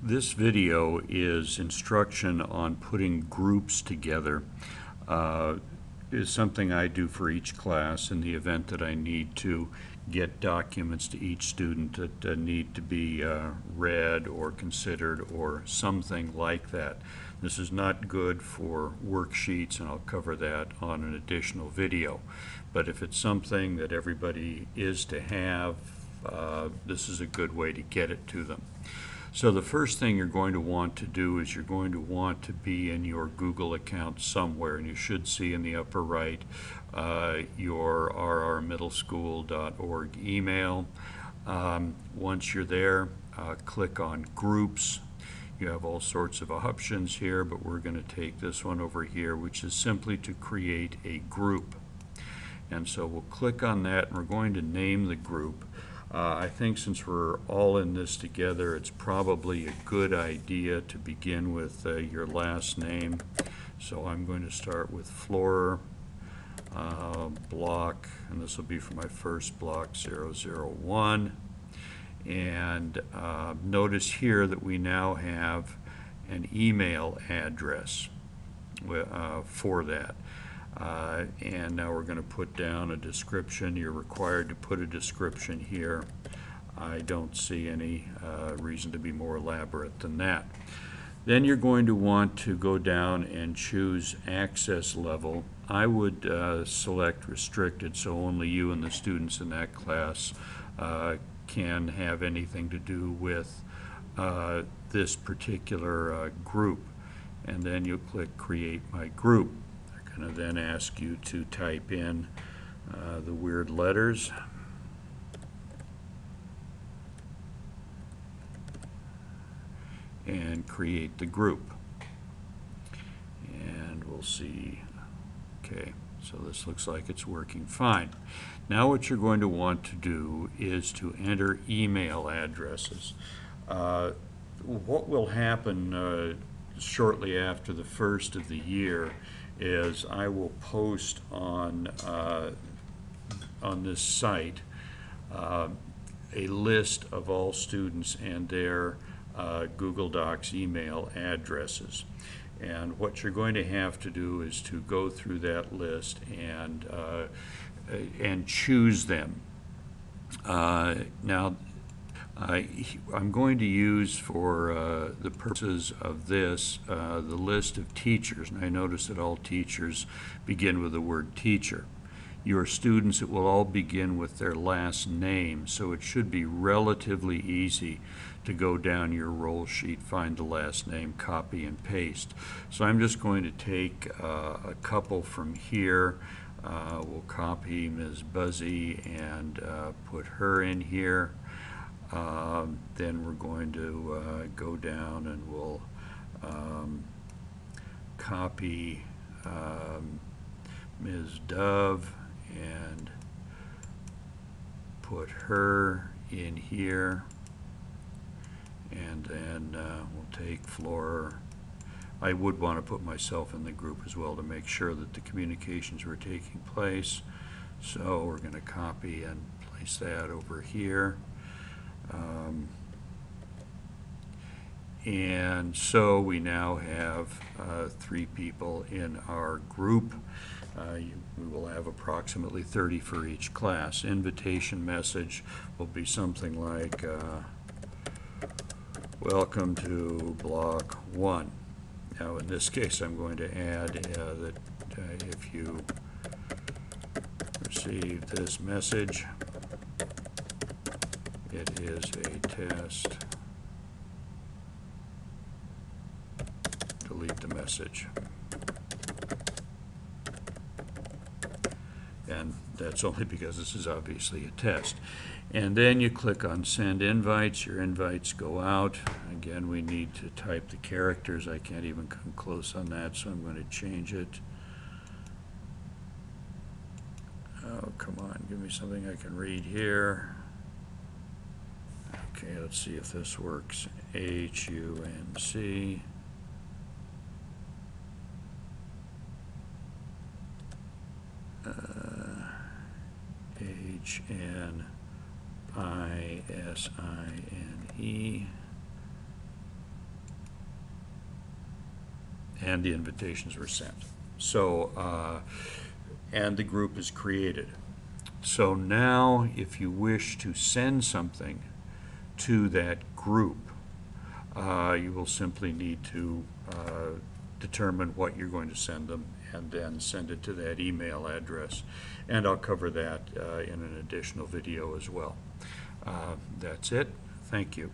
This video is instruction on putting groups together. Is something I do for each class in the event that I need to get documents to each student that need to be read or considered or something like that. This is not good for worksheets, and I'll cover that on an additional video. But if it's something that everybody is to have, this is a good way to get it to them. So the first thing you're going to want to do is you're going to want to be in your Google account somewhere, and you should see in the upper right your rrmiddleschool.org email. Once you're there, click on Groups. You have all sorts of options here, but we're going to take this one over here, which is simply to create a group. And so we'll click on that, and we're going to name the group. I think since we're all in this together, it's probably a good idea to begin with your last name. So I'm going to start with Florer, block, and this will be for my first block, 001. And notice here that we now have an email address for that. And now we're going to put down a description. You're required to put a description here. I don't see any reason to be more elaborate than that. Then you're going to want to go down and choose access level. I would select restricted, so only you and the students in that class can have anything to do with this particular group. And then you'll click Create My Group. And then ask you to type in the weird letters. And create the group. And we'll see. Okay, so this looks like it's working fine. Now what you're going to want to do is to enter email addresses. What will happen shortly after the first of the year is I will post on this site a list of all students and their Google Docs email addresses. And what you're going to have to do is to go through that list and choose them. Now, I'm going to use for the purposes of this the list of teachers, and I notice that all teachers begin with the word teacher. Your students, it will all begin with their last name, so it should be relatively easy to go down your roll sheet, find the last name, copy and paste. So I'm just going to take a couple from here. We'll copy Ms. Buzzy and put her in here. Then we're going to go down and we'll copy Ms. Dove and put her in here, and then we'll take Florer. I would want to put myself in the group as well to make sure that the communications were taking place, so we're going to copy and place that over here. And so we now have 3 people in our group. We will have approximately 30 for each class. Invitation message will be something like, welcome to block 1. Now in this case I'm going to add that if you receive this message, it is a test. Delete the message. And that's only because this is obviously a test. And then you click on Send Invites. Your invites go out. Again, we need to type the characters. I can't even come close on that, so I'm going to change it. Oh, come on. Give me something I can read here. Okay, let's see if this works. HUNC. HNISINE. and the invitations were sent. So, and the group is created. So now, if you wish to send something to that group, you will simply need to determine what you're going to send them and then send it to that email address. And I'll cover that in an additional video as well. That's it. Thank you.